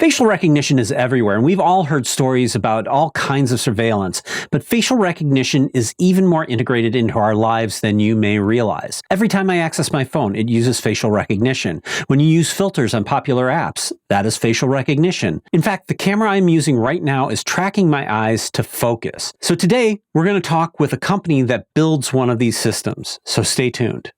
Facial recognition is everywhere, and we've all heard stories about all kinds of surveillance, but facial recognition is even more integrated into our lives than you may realize. Every time I access my phone, it uses facial recognition. When you use filters on popular apps, that is facial recognition. In fact, the camera I'm using right now is tracking my eyes to focus. So today, we're going to talk with a company that builds one of these systems. So stay tuned.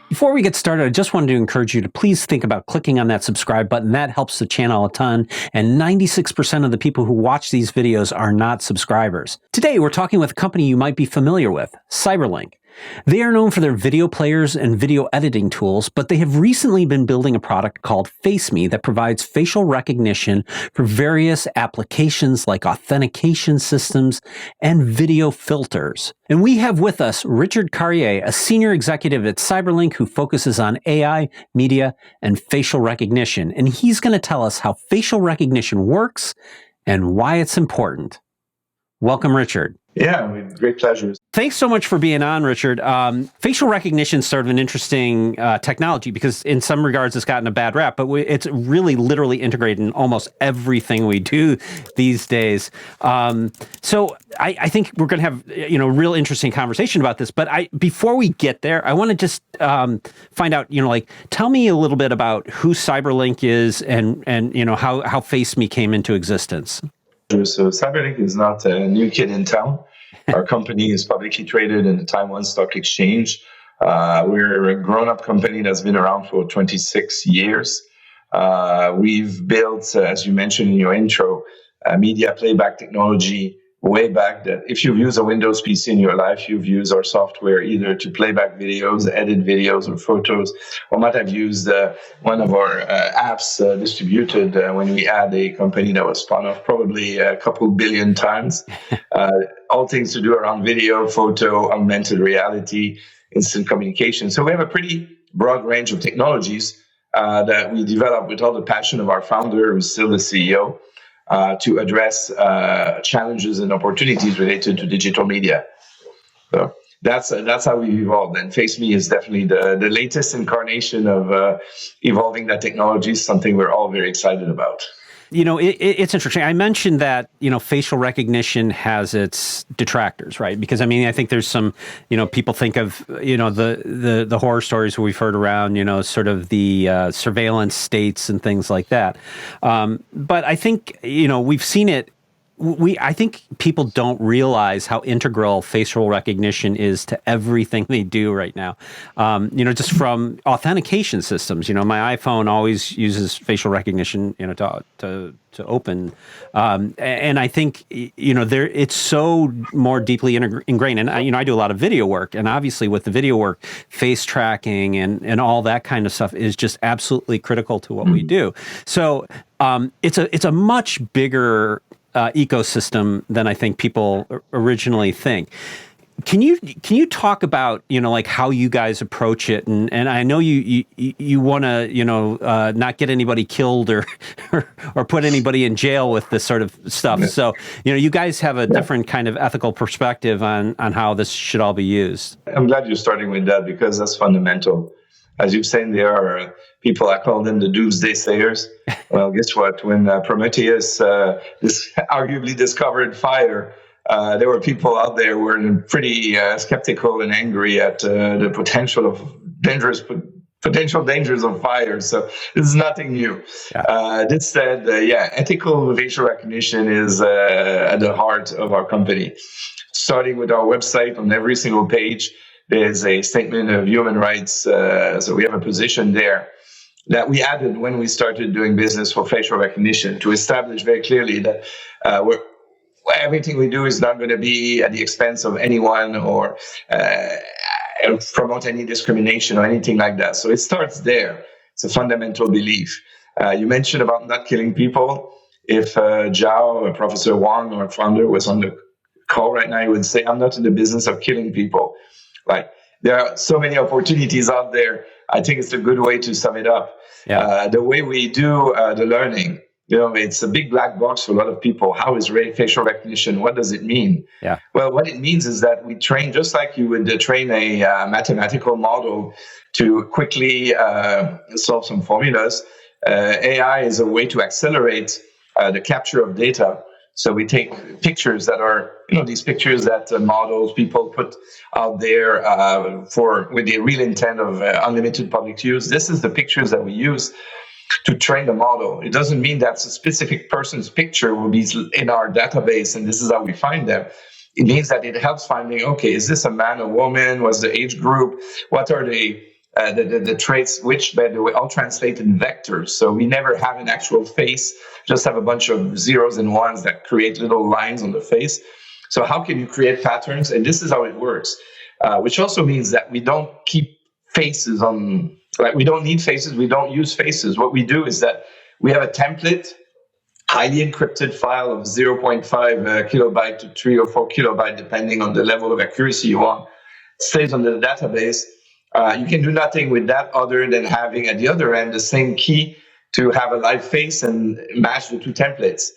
Before we get started, I just wanted to encourage you to please think about clicking on that subscribe button. That helps the channel a ton, and 96% of the people who watch these videos are not subscribers. Today, we're talking with a company you might be familiar with, Cyberlink. They are known for their video players and video editing tools, but they have recently been building a product called FaceMe that provides facial recognition for various applications like authentication systems and video filters. And we have with us Richard Carriere, a senior executive at Cyberlink who focuses on AI, media, and facial recognition. And he's going to tell us how facial recognition works and why it's important. Welcome, Richard. Yeah, great pleasure. Thanks so much for being on, Richard. Facial recognition is sort of an interesting technology because in some regards it's gotten a bad rap, but it's really literally integrated in almost everything we do these days. So I think we're going to have a real interesting conversation about this. But before we get there, I want to just find out, tell me a little bit about who Cyberlink is and how FaceMe came into existence. So Cyberlink is not a new kid in town. Our company is publicly traded in the Taiwan Stock Exchange. We're a grown-up company that's been around for 26 years. We've built, as you mentioned in your intro, media playback technology way back that if you've used a Windows PC in your life, you've used our software either to play back videos, edit videos or photos, or might have used one of our apps distributed when we had a company that was spun off probably a couple billion times. All things to do around video, photo, augmented reality, instant communication. So we have a pretty broad range of technologies that we develop with all the passion of our founder, who's still the CEO, to address challenges and opportunities related to digital media. So that's how we evolved. And FaceMe is definitely the latest incarnation of evolving that technology, something we're all very excited about. It's interesting. I mentioned that, facial recognition has its detractors, right? Because, I think there's some, people think of, the horror stories we've heard around, sort of the surveillance states and things like that. But I think, we've seen it. I think people don't realize how integral facial recognition is to everything they do right now. Just from authentication systems. My iPhone always uses facial recognition, to open, and I think it's so more deeply ingrained. And I do a lot of video work, and obviously with the video work, face tracking and all that kind of stuff is just absolutely critical to what we do. So it's a much bigger ecosystem than I think people originally think. Can you talk about how you guys approach it, and I know you want to not get anybody killed or put anybody in jail with this sort of stuff. Yeah. So you guys have a different kind of ethical perspective on how this should all be used. I'm glad you're starting with that because that's fundamental. As you've said, there are people, I call them the doomsday sayers. Well, guess what? When Prometheus arguably discovered fire, there were people out there who were pretty skeptical and angry at the potential dangers of fire. So this is nothing new. Yeah. That said, ethical facial recognition is at the heart of our company. Starting with our website, on every single page, there's a statement of human rights. So we have a position there that we added when we started doing business for facial recognition to establish very clearly that everything we do is not going to be at the expense of anyone or promote any discrimination or anything like that. So it starts there. It's a fundamental belief. You mentioned about not killing people. If Zhao, Professor Wang, our founder, was on the call right now, he would say, I'm not in the business of killing people. Like, there are so many opportunities out there. I think it's a good way to sum it up. Yeah. The way we do the learning, it's a big black box for a lot of people. How is facial recognition? What does it mean? Yeah. Well, what it means is that we train, just like you would train a mathematical model to quickly solve some formulas. AI is a way to accelerate the capture of data. So we take pictures that are, these pictures that models, people put out there with the real intent of unlimited public use. This is the pictures that we use to train the model. It doesn't mean that a specific person's picture will be in our database and this is how we find them. It means that it helps finding, okay, is this a man, a woman? What's the age group? What are the traits, which, by the way, all translate in vectors. So we never have an actual face, just have a bunch of zeros and ones that create little lines on the face. So how can you create patterns? And this is how it works, which also means that we don't keep faces on, like we don't need faces, we don't use faces. What we do is that we have a template, highly encrypted file of 0.5 kilobyte to 3 or 4 kilobyte, depending on the level of accuracy you want, stays on the database. You can do nothing with that other than having at the other end the same key to have a live face and match the two templates.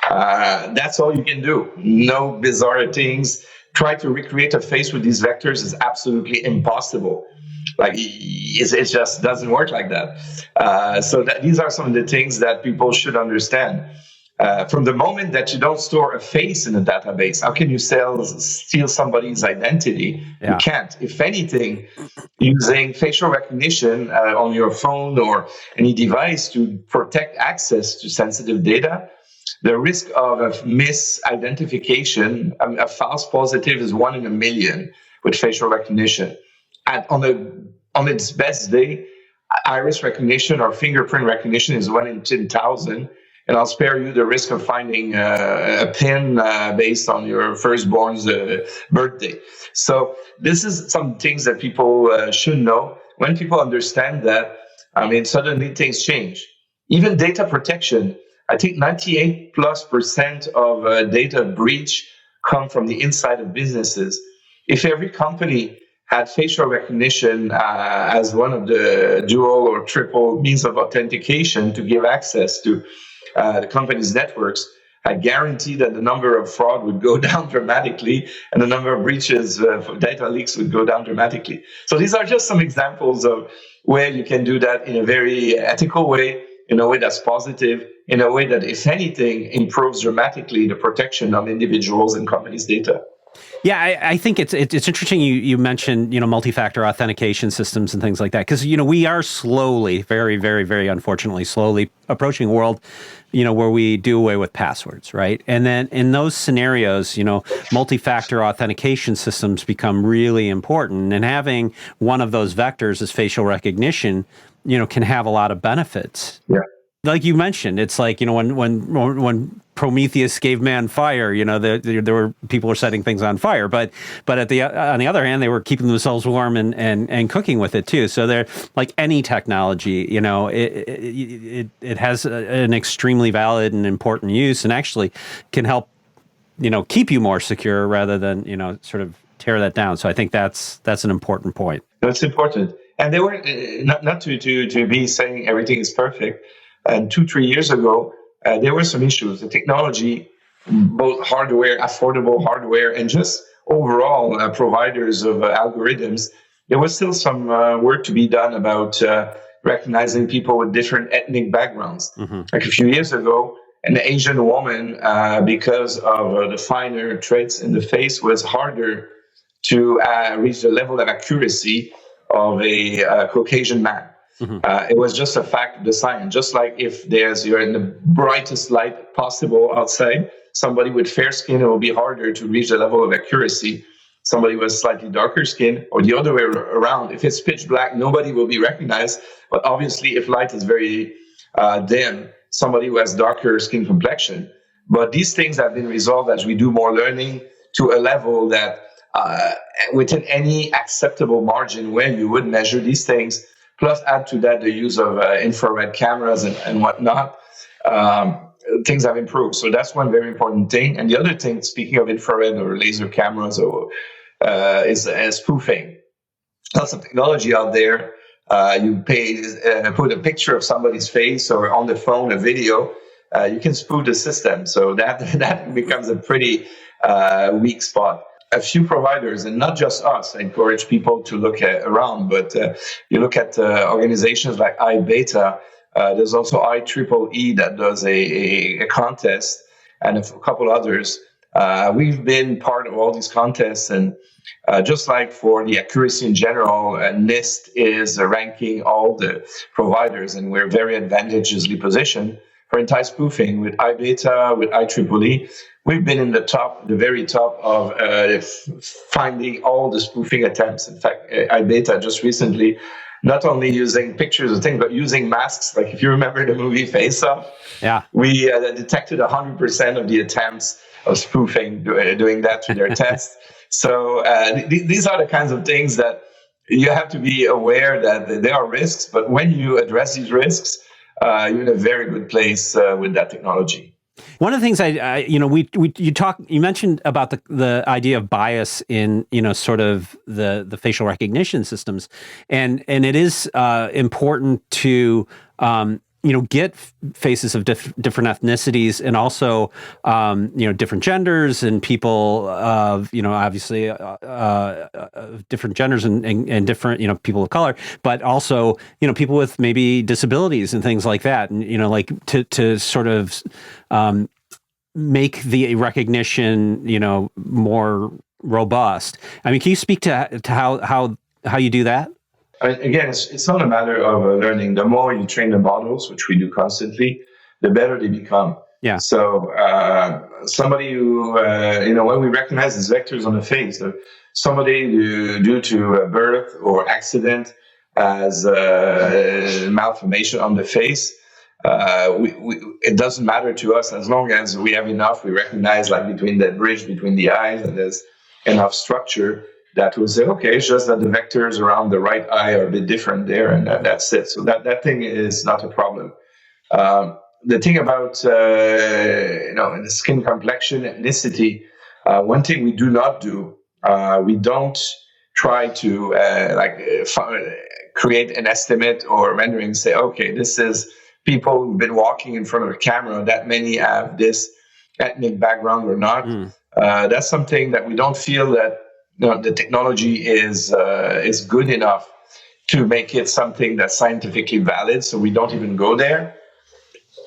That's all you can do. No bizarre things. Try to recreate a face with these vectors is absolutely impossible. Like it just doesn't work like that. So these are some of the things that people should understand. From the moment that you don't store a face in a database, how can you steal somebody's identity? Yeah. You can't. If anything, using facial recognition on your phone or any device to protect access to sensitive data, the risk of a misidentification, a false positive is 1 in a million with facial recognition. On its best day, iris recognition or fingerprint recognition is 1 in 10,000. And I'll spare you the risk of finding a pin based on your firstborn's birthday. So this is some things that people should know. When people understand that, suddenly things change. Even data protection, I think 98+% of data breach come from the inside of businesses. If every company had facial recognition as one of the dual or triple means of authentication to give access to the company's networks, I guarantee that the number of fraud would go down dramatically and the number of breaches, data leaks would go down dramatically. So these are just some examples of where you can do that in a very ethical way, in a way that's positive, in a way that, if anything, improves dramatically the protection of individuals and companies' data. Yeah, I think it's interesting you mentioned, multi-factor authentication systems and things like that, because, we are slowly, very, very, very unfortunately, slowly approaching a world, where we do away with passwords, right? And then in those scenarios, multi-factor authentication systems become really important, and having one of those vectors as facial recognition, can have a lot of benefits. Yeah. Like you mentioned, it's like, when Prometheus gave man fire, there were people were setting things on fire, but on the other hand, they were keeping themselves warm and cooking with it too. So they're like any technology, it has an extremely valid and important use, and actually can help, keep you more secure rather than, sort of tear that down. So I think that's an important point. That's important. And they were not to be saying everything is perfect. And 2-3 years ago, there were some issues. The technology, both hardware, affordable hardware, and just overall providers of algorithms, there was still some work to be done about recognizing people with different ethnic backgrounds. Mm-hmm. Like a few years ago, an Asian woman, because of the finer traits in the face, was harder to reach the level of accuracy of a Caucasian man. Mm-hmm. It was just a fact of the science. Just like if you're in the brightest light possible outside, somebody with fair skin, it will be harder to reach the level of accuracy. Somebody with slightly darker skin, or the other way around. If it's pitch black, nobody will be recognized. But obviously, if light is very dim, somebody who has darker skin complexion. But these things have been resolved as we do more learning to a level that within any acceptable margin where you would measure these things, plus add to that the use of infrared cameras and whatnot, things have improved. So that's one very important thing. And the other thing, speaking of infrared or laser cameras, is spoofing. Lots of technology out there. You put a picture of somebody's face or on the phone, a video, you can spoof the system. So that becomes a pretty weak spot. A few providers, and not just us, I encourage people to look around, but you look at organizations like iBeta. There's also IEEE that does a contest, and a couple others. We've been part of all these contests, and just like for the accuracy in general, NIST is ranking all the providers, and we're very advantageously positioned for anti-spoofing with iBeta, with IEEE. We've been in the very top of finding all the spoofing attempts. In fact, iBeta just recently, not only using pictures and things, but using masks. Like if you remember the movie Face Off, we detected 100% of the attempts of spoofing doing that through their tests. So these are the kinds of things that you have to be aware that there are risks, but when you address these risks, you're in a very good place with that technology. One of the things you mentioned about the idea of bias in, sort of the facial recognition systems, and it is important to get faces of different ethnicities, and also different genders, and people of obviously different genders and different people of color, but also people with maybe disabilities and things like that, and like to sort of make the recognition more robust. I mean, can you speak to how you do that? Again, it's not a matter of learning. The more you train the models, which we do constantly, the better they become. Yeah. So somebody who, when we recognize these vectors on the face, somebody who, due to birth or accident has malformation on the face, it doesn't matter to us as long as we have enough. We recognize like between the bridge between the eyes, and there's enough structure that will say, okay, it's just that the vectors around the right eye are a bit different there, and that's it. So that thing is not a problem. The thing about the skin complexion, ethnicity, one thing we do not do, we don't try to create an estimate or rendering, say, okay, this is people who've been walking in front of a camera, that many have this ethnic background or not. That's something that we don't feel that the technology is good enough to make it something that's scientifically valid. So we don't even go there,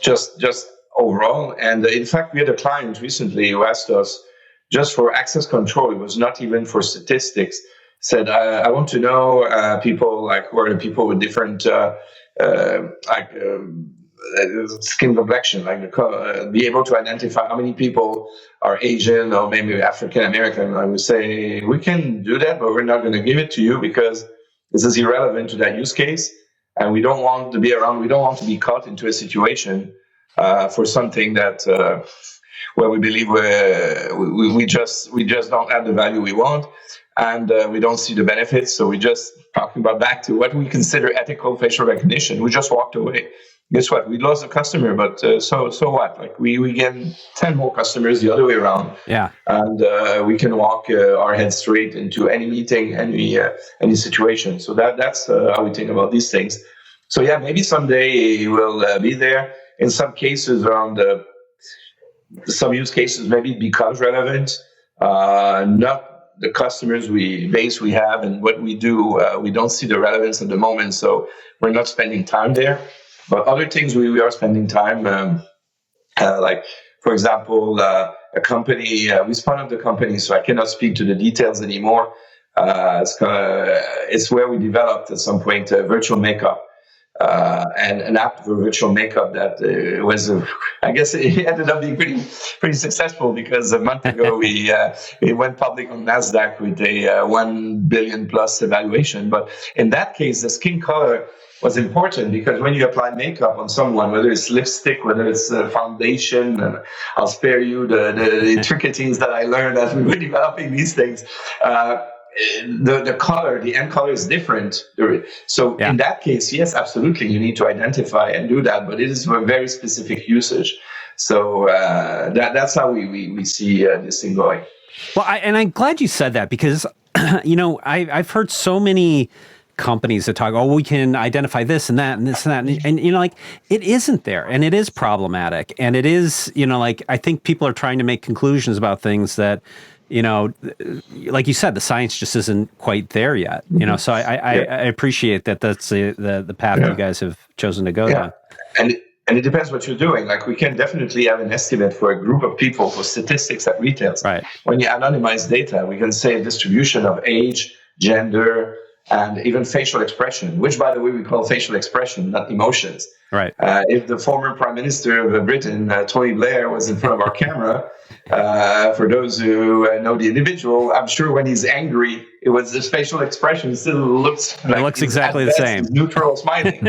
just overall. And in fact, we had a client recently who asked us, just for access control, it was not even for statistics, said, I want to know people with different skin complexion, be able to identify how many people are Asian or maybe African American. I would say we can do that, but we're not going to give it to you because this is irrelevant to that use case, and we don't want to be around. We don't want to be caught into a situation for something that where we believe we just don't have the value we want, and we don't see the benefits. So we just talking about back to what we consider ethical facial recognition. We just walked away. Guess what? We lost a customer, but so what? Like we get 10 more customers the other way around. Yeah, and we can walk our head straight into any meeting, any situation. So that's how we think about these things. So yeah, maybe someday we'll be there. In some cases, around some use cases, maybe it becomes relevant. Not the customers base we have and what we do. We don't see the relevance at the moment, so we're not spending time there. But other things we are spending time, like, for example, a company, we spun up the company, so I cannot speak to the details anymore. It's where we developed at some point virtual makeup, and an app for virtual makeup that was, I guess it ended up being pretty successful, because a month ago we went public on NASDAQ with a 1 billion plus evaluation. But in that case, the skin color was important, because when you apply makeup on someone, whether it's lipstick, whether it's foundation, and I'll spare you the intricacies that I learned as we were developing these things. The color, the end color is different. So in that case, yes, absolutely, you need to identify and do that, but it is a very specific usage. So that's how we see this thing going. Well, I'm glad you said that, because I've heard so many companies that talk, oh, we can identify this and that and this and that. And you know, like it isn't there, and it is problematic. And it is, you know, like I think people are trying to make conclusions about things that, you know, like you said, the science just isn't quite there yet. You know, so I appreciate that that's the path you guys have chosen to go down. And it depends what you're doing. Like we can definitely have an estimate for a group of people for statistics at retail. Right. When you anonymize data, we can say distribution of age, gender, and even facial expression, which, by the way, we call facial expression, not emotions. Right. If the former Prime Minister of Britain, Tony Blair, was in front of our camera, for those who know the individual, I'm sure when he's angry, his facial expression still looks like it looks exactly the same. Neutral, smiling,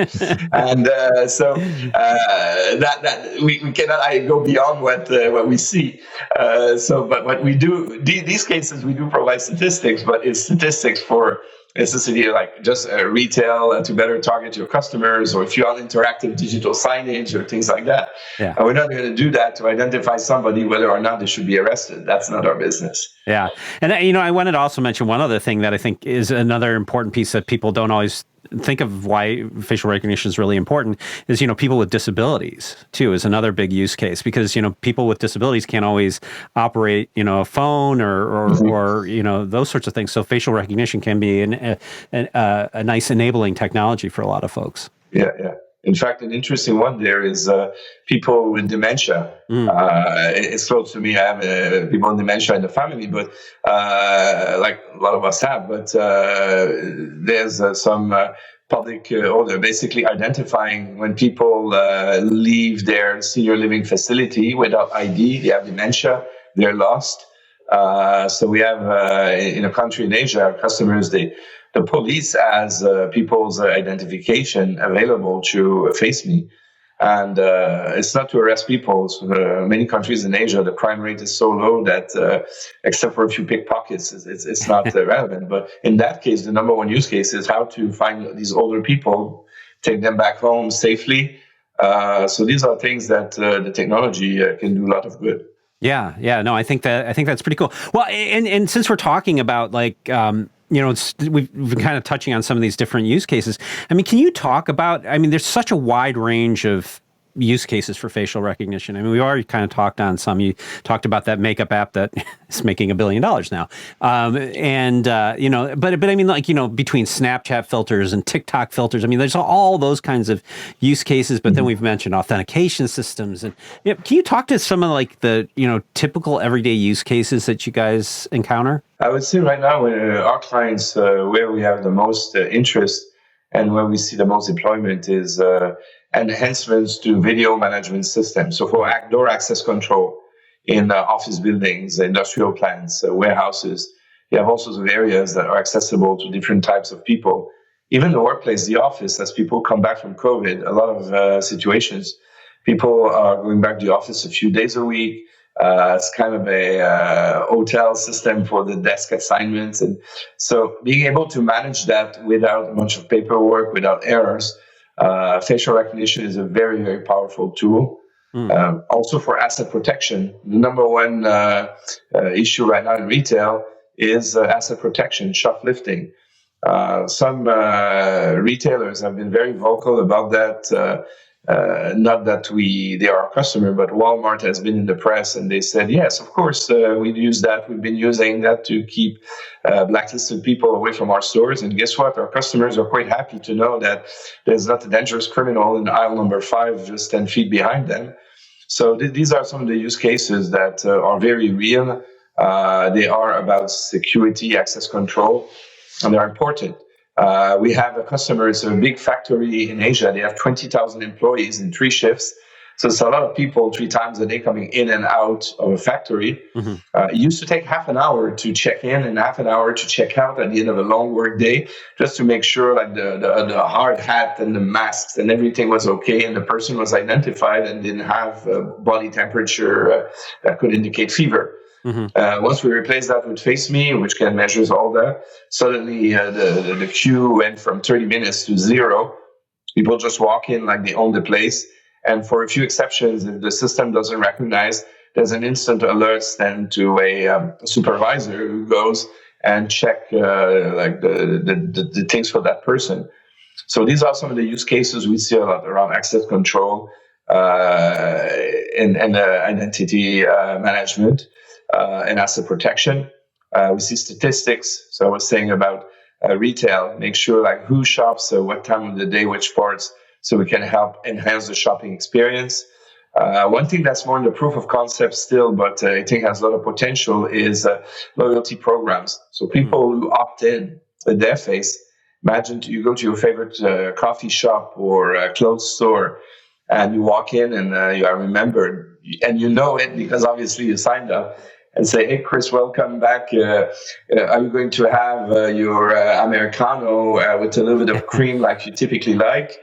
and so that we cannot go beyond what we see. But what we do, these cases, we do provide statistics, but it's statistics for necessity, like just retail to better target your customers, or if you have interactive digital signage or things like that. Yeah. And we're not going to do that to identify somebody whether or not they should be arrested. That's not our business. Yeah. And, you know, I wanted to also mention one other thing that I think is another important piece that people don't always think of why facial recognition is really important is, you know, people with disabilities too is another big use case, because, you know, people with disabilities can't always operate, you know, a phone or you know, those sorts of things. So facial recognition can be a nice enabling technology for a lot of folks. Yeah. In fact, an interesting one there is people with dementia. It's close to me. I have people with dementia in the family, but like a lot of us have. But there's some public order basically identifying when people leave their senior living facility without ID, they have dementia, they're lost. So we have in a country in Asia, our customers, the police has people's identification available through FaceMe. And it's not to arrest people. So, many countries in Asia, the crime rate is so low that except for a few pickpockets, it's not relevant. But in that case, the number one use case is how to find these older people, take them back home safely. So these are things that the technology can do a lot of good. Yeah. No, I think that's pretty cool. Well, and since we're talking about like, you know, we've been kind of touching on some of these different use cases. I mean, can you talk about, I mean, there's such a wide range of use cases for facial recognition. I mean, we already kind of talked on some. You talked about that makeup app that is making $1 billion now. You know, but I mean, like, you know, between Snapchat filters and TikTok filters, I mean, there's all those kinds of use cases, but then we've mentioned authentication systems. And you know, can you talk to some of like the, you know, typical everyday use cases that you guys encounter? I would say right now, our clients, where we have the most interest and where we see the most deployment is enhancements to video management systems. So for door access control in office buildings, industrial plants, warehouses, you have all sorts of areas that are accessible to different types of people. Even the workplace, the office, as people come back from COVID, a lot of situations, people are going back to the office a few days a week. It's kind of a hotel system for the desk assignments. And so being able to manage that without a bunch of paperwork, without errors, facial recognition is a very, very powerful tool. Also for asset protection, the number one issue right now in retail is asset protection, shoplifting. Some retailers have been very vocal about that. Not that they are our customer, but Walmart has been in the press and they said, yes, of course, we use that. We've been using that to keep blacklisted people away from our stores. And guess what? Our customers are quite happy to know that there's not a dangerous criminal in aisle number 5, just 10 feet behind them. So these are some of the use cases that are very real. They are about security, access control, and they're important. We have a customer, it's a big factory in Asia. They have 20,000 employees in 3 shifts. So it's a lot of people 3 times a day coming in and out of a factory. It used to take half an hour to check in and half an hour to check out at the end of a long work day, just to make sure like the hard hat and the masks and everything was okay and the person was identified and didn't have body temperature that could indicate fever. Once we replace that with FaceMe, which can measure all that, suddenly the queue went from 30 minutes to 0. People just walk in like they own the place. And for a few exceptions, if the system doesn't recognize, there's an instant alert sent to a supervisor who goes and check like the things for that person. So these are some of the use cases we see a lot around access control and identity management and asset protection. We see statistics. So I was saying about retail, make sure like who shops, what time of the day, which parts, so we can help enhance the shopping experience. One thing that's more in the proof of concept still, but I think has a lot of potential is loyalty programs. So people who opt in with their face, imagine you go to your favorite coffee shop or clothes store and you walk in and you are remembered and you know it because obviously you signed up and say, hey, Chris, welcome back. Are you going to have your Americano with a little bit of cream like you typically like?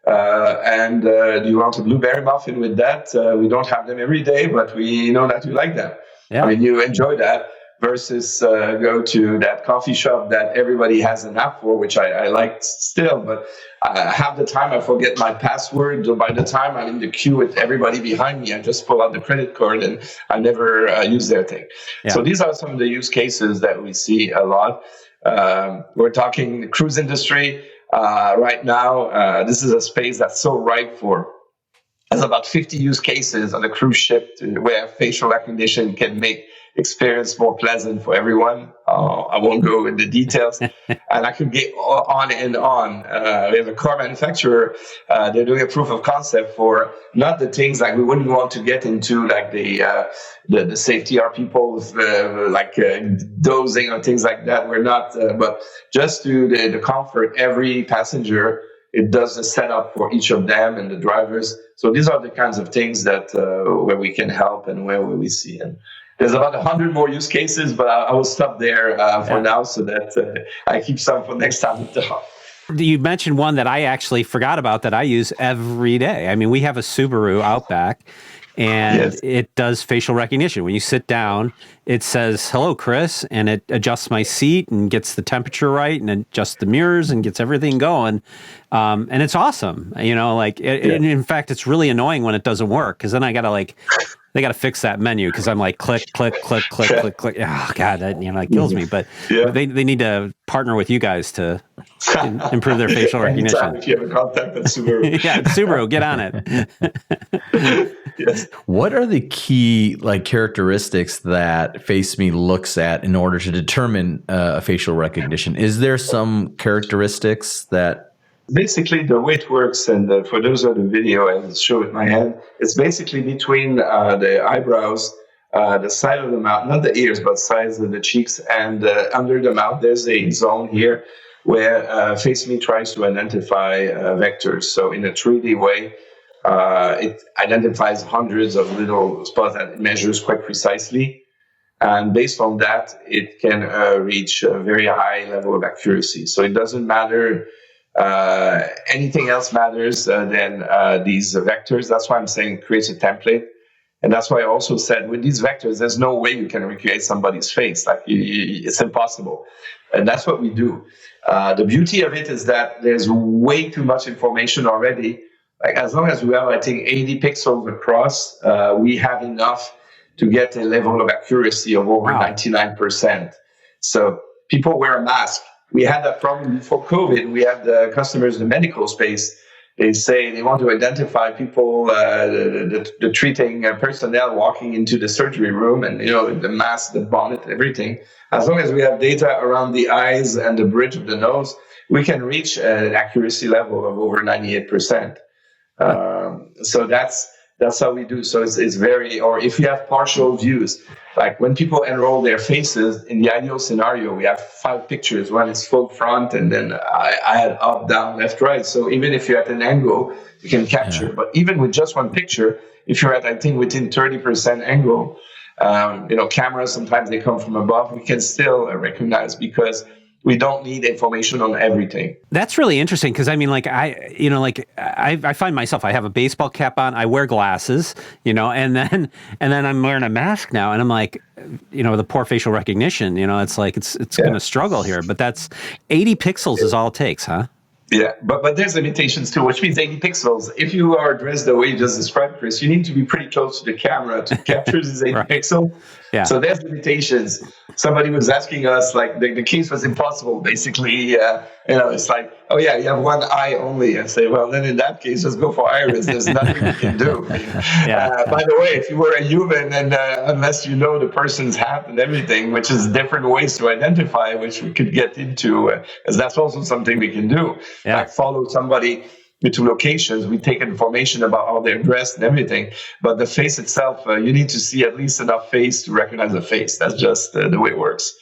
And do you want a blueberry muffin with that? We don't have them every day, but we know that you like them. Yeah. I mean, you enjoy that versus go to that coffee shop that everybody has an app for, which I like still, but half the time I forget my password. So by the time I'm in the queue with everybody behind me, I just pull out the credit card and I never use their thing. Yeah. So these are some of the use cases that we see a lot. We're talking the cruise industry. Right now, this is a space that's so ripe for. There's about 50 use cases on a cruise ship where facial recognition can make experience more pleasant for everyone. I won't go into details. And I could get on and on. We have a car manufacturer. They're doing a proof of concept for not the things like we wouldn't want to get into, like the safety are people dozing or things like that. We're not, but just to the comfort, every passenger, it does the setup for each of them and the drivers. So these are the kinds of things that where we can help and where we see. And there's about 100 more use cases, but I will stop there for now so that I keep some for next time to talk. You mentioned one that I actually forgot about that I use every day. I mean, we have a Subaru Outback, and it does facial recognition. When you sit down, it says, hello, Chris, and it adjusts my seat and gets the temperature right and adjusts the mirrors and gets everything going. And it's awesome. You know, like, in fact, it's really annoying when it doesn't work because then I got to they got to fix that menu because I'm like, click, click, click, click, click, click. Oh, God, that, it kills me. But they need to partner with you guys to improve their facial recognition. If you have a contact with Subaru. Yeah, Subaru, get on it. Yes. What are the key characteristics that FaceMe looks at in order to determine facial recognition? Is there some characteristics that... Basically, the way it works, and for those of the video, I'll show it in my hand, it's basically between the eyebrows, the side of the mouth, not the ears, but sides of the cheeks, and under the mouth, there's a zone here where FaceMe tries to identify vectors. So in a 3D way, it identifies hundreds of little spots that it measures quite precisely. And based on that, it can reach a very high level of accuracy. So it doesn't matter anything else matters than these vectors. That's why I'm saying create a template. And that's why I also said with these vectors, there's no way you can recreate somebody's face. Like it's impossible. And that's what we do. The beauty of it is that there's way too much information already. Like as long as we have, I think, 80 pixels across, we have enough to get a level of accuracy of over 99%. So people wear a mask. We had that problem before COVID. We had the customers in the medical space. They say they want to identify people, the treating personnel walking into the surgery room and, the mask, the bonnet, everything. As long as we have data around the eyes and the bridge of the nose, we can reach an accuracy level of over 98%. So that's how we do. So it's very, or if you have partial views, like when people enroll their faces, in the ideal scenario, we have 5 pictures. One is full front, and then I add up, down, left, right. So even if you're at an angle, you can capture. Yeah. But even with just one picture, if you're at, I think, within 30% angle, cameras, sometimes they come from above, we can still recognize because we don't need information on everything. That's really interesting because I mean, I find myself, I have a baseball cap on, I wear glasses, and then I'm wearing a mask now, and I'm like, the poor facial recognition, it's like it's going to struggle here. But that's 80 pixels is all it takes, huh? Yeah, but there's limitations too, which means 80 pixels. If you are dressed the way you just described, Chris, you need to be pretty close to the camera to capture these 80 pixels. Yeah. So there's limitations. Somebody was asking us, like, the case was impossible, basically. It's like, oh, yeah, you have one eye only. I say, well, then in that case, just go for iris. There's nothing you can do. By the way, if you were a human, and unless you know the person's hat and everything, which is different ways to identify, which we could get into, as that's also something we can do. Yeah. Like follow somebody to locations, we take information about how they're dressed and everything, but the face itself, you need to see at least enough face to recognize a face. That's just the way it works.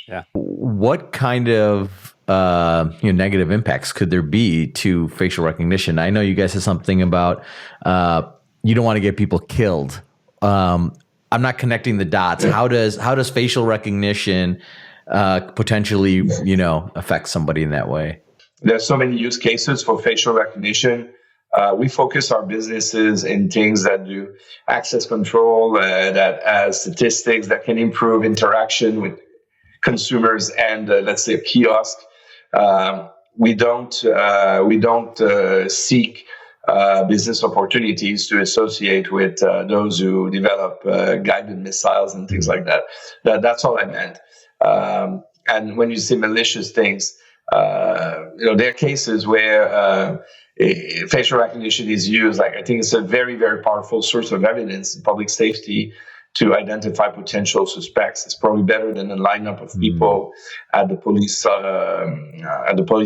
Yeah. What kind of negative impacts could there be to facial recognition? I know you guys said something about you don't want to get people killed. I'm not connecting the dots. How does facial recognition potentially affect somebody in that way? There's so many use cases for facial recognition. We focus our businesses in things that do access control, that has statistics that can improve interaction with consumers and let's say a kiosk. We don't seek business opportunities to associate with those who develop guided missiles and things like that. That's all I meant. And when you say malicious things, there are cases where facial recognition is used. Like, I think it's a very, very powerful source of evidence in public safety to identify potential suspects. It's probably better than a lineup of people at the police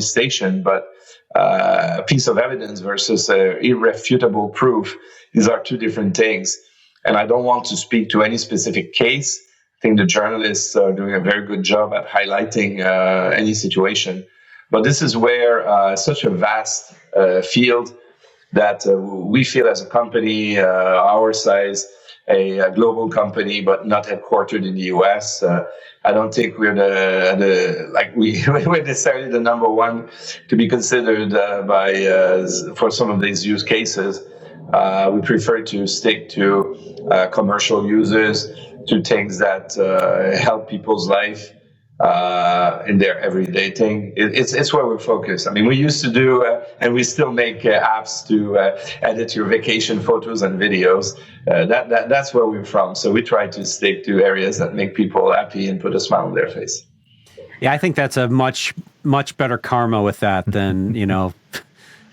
station. But a piece of evidence versus irrefutable proof, these are two different things. And I don't want to speak to any specific case. I think the journalists are doing a very good job at highlighting any situation. But this is where such a vast field that we feel as a company, our size, a global company, but not headquartered in the US. I don't think we're we're necessarily the number one to be considered for some of these use cases. We prefer to stick to commercial users, to things that help people's life in their everyday thing. It's where we're focused. I mean, we used to do, and we still make apps to edit your vacation photos and videos. That's where we're from. So we try to stick to areas that make people happy and put a smile on their face. Yeah, I think that's a much better karma with that than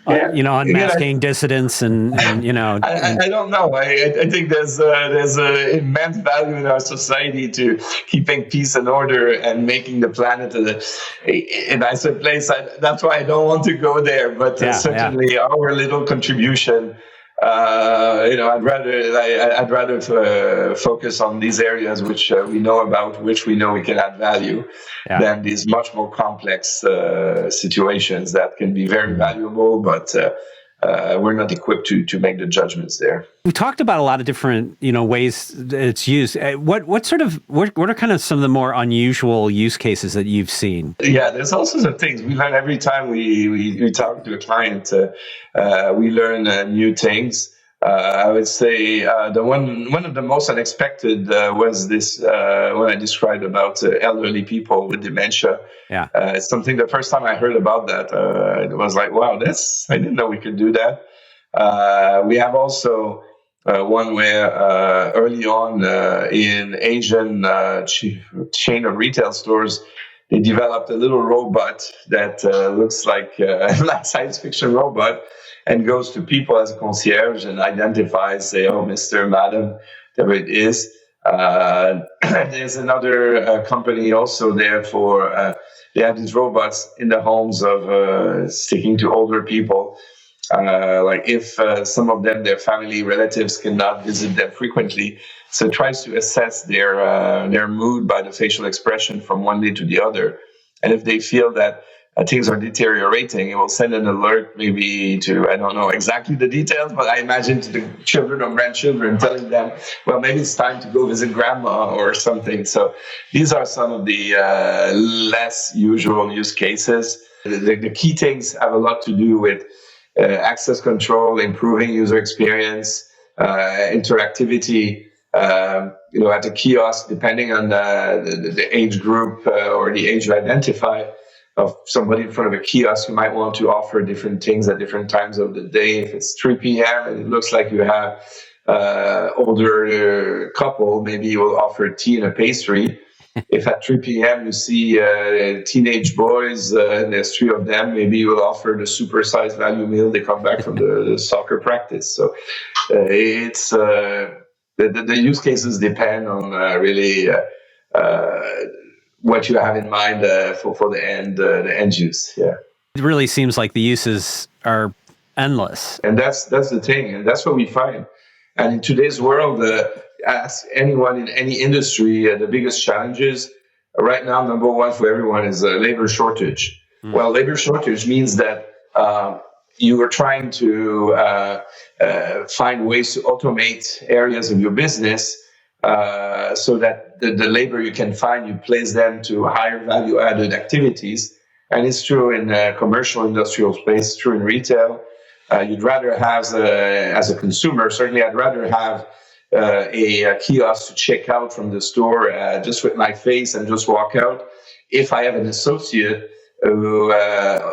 unmasking dissidents and I don't know. I think there's an immense value in our society to keeping peace and order and making the planet a nicer place. That's why I don't want to go there. But certainly our little contribution. I'd rather focus on these areas which we know about, which we know we can add value, than these much more complex situations that can be very valuable, but we're not equipped to make the judgments there. We talked about a lot of different, ways that it's used. What are kind of some of the more unusual use cases that you've seen? Yeah, there's all sorts of things. We learn every time we talk to a client. We learn new things. I would say the one of the most unexpected was this when I described about elderly people with dementia. Yeah, it's something. The first time I heard about that, it was like, wow, I didn't know we could do that. We have also one where early on in Asian chain of retail stores, they developed a little robot that looks like a science fiction robot, and goes to people as a concierge and identifies, say, oh, Mr., Madam, whatever it is. There's another company also there they have these robots in the homes of sticking to older people. Like if some of them, their family relatives cannot visit them frequently, so it tries to assess their mood by the facial expression from one day to the other. And if they feel that things are deteriorating, it will send an alert maybe to, I don't know exactly the details, but I imagine to the children or grandchildren, telling them, well, maybe it's time to go visit grandma or something. So these are some of the less usual use cases. The key things have a lot to do with access control, improving user experience, interactivity, at the kiosk, depending on the age group or the age you identify of somebody in front of a kiosk, you might want to offer different things at different times of the day. If it's 3 p.m. and it looks like you have older couple, maybe you will offer tea and a pastry. If at 3 p.m. you see teenage boys and there's 3 of them, maybe you will offer the supersized value meal. They come back from the soccer practice. So it's the use cases depend on really what you have in mind for the end use. Yeah, it really seems like the uses are endless, and that's the thing, and that's what we find. And in today's world, ask anyone in any industry, the biggest challenges right now, number one for everyone is labor shortage. Well, labor shortage means that you are trying to find ways to automate areas of your business so that the labor you can find, you place them to higher value added activities. And it's true in commercial industrial space, it's true in retail. You'd rather have, as a consumer, certainly I'd rather have a kiosk to check out from the store just with my face and just walk out. If I have an associate who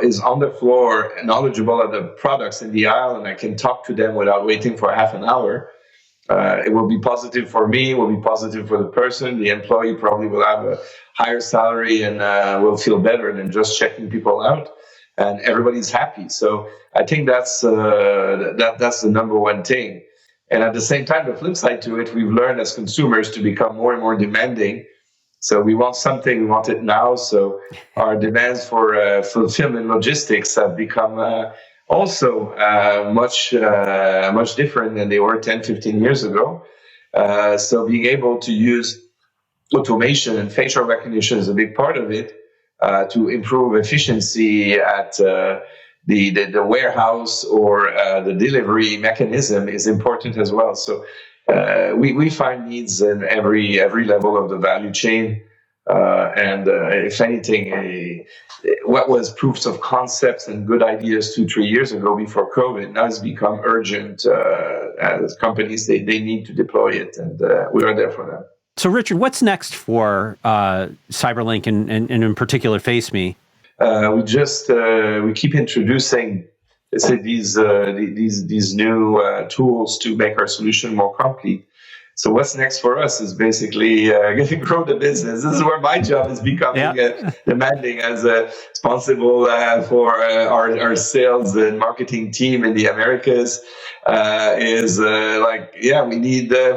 is on the floor, knowledgeable of the products in the aisle, and I can talk to them without waiting for half an hour, it will be positive for me, it will be positive for the person. The employee probably will have a higher salary and will feel better than just checking people out. And everybody's happy. So I think that's the number one thing. And at the same time, the flip side to it, we've learned as consumers to become more and more demanding. So we want something, we want it now. So our demands for fulfillment logistics have become also much different than they were 10, 15 years ago. So being able to use automation and facial recognition is a big part of it. To improve efficiency at the warehouse or the delivery mechanism is important as well. So we find needs in every level of the value chain. And if anything, what was proofs of concepts and good ideas 2-3 years ago before COVID now has become urgent. As companies, they need to deploy it, and we are there for them. So, Richard, what's next for Cyberlink and in particular FaceMe? We keep introducing, let's say, these new tools to make our solution more complete. So what's next for us is basically grow the business. This is where my job is becoming demanding as responsible for our sales and marketing team in the Americas. We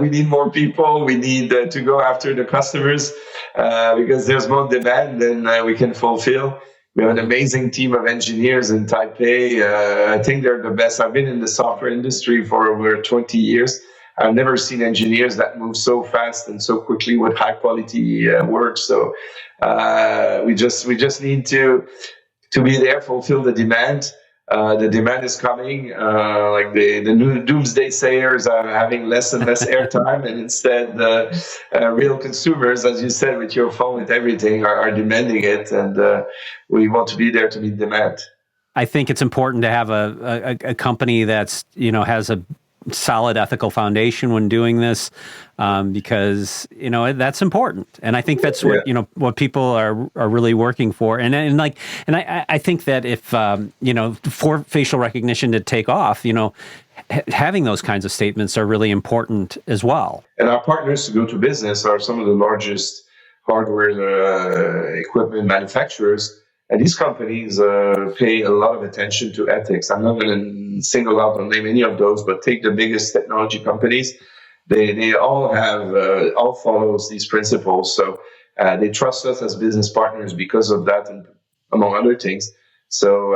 need more people. We need to go after the customers because there's more demand than we can fulfill. We have an amazing team of engineers in Taipei. I think they're the best. I've been in the software industry for over 20 years. I've never seen engineers that move so fast and so quickly with high quality work. So we just need to be there, fulfill the demand. The demand is coming. The new doomsday sayers are having less and less airtime, and instead real consumers, as you said, with your phone, with everything, are demanding it, and we want to be there to meet demand. I think it's important to have a company that's has a solid ethical foundation when doing this, because that's important, and I think that's what people are really working for, and I think that if for facial recognition to take off, having those kinds of statements are really important as well. And our partners to go to business are some of the largest hardware equipment manufacturers. And these companies pay a lot of attention to ethics. I'm not going to single out or name any of those, but take the biggest technology companies. They all have all follows these principles. So they trust us as business partners because of that, and among other things. So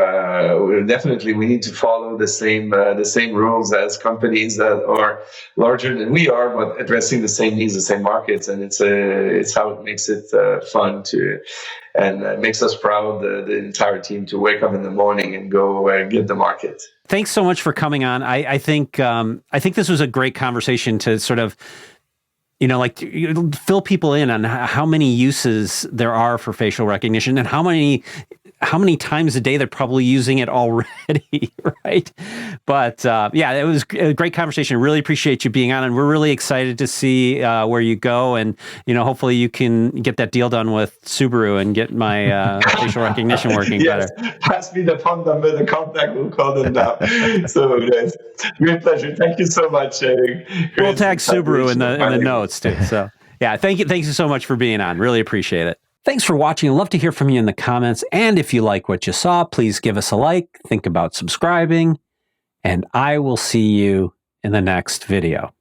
we need to follow the same rules as companies that are larger than we are, but addressing the same needs, the same markets, and it's how it makes it fun and makes us proud, the entire team, to wake up in the morning and go get the market. Thanks so much for coming on. I think this was a great conversation to sort of fill people in on how many uses there are for facial recognition and how many how many times a day they're probably using it already, right? But yeah, it was a great conversation. Really appreciate you being on, and we're really excited to see where you go. And hopefully you can get that deal done with Subaru and get my facial recognition working yes. better. Pass me the phone number, the contact. We'll call them now. So yes, great pleasure. Thank you so much. We'll tag Subaru in the notes too. So yeah, thank you so much for being on. Really appreciate it. Thanks for watching. I'd love to hear from you in the comments. And if you like what you saw, please give us a like, think about subscribing, and I will see you in the next video.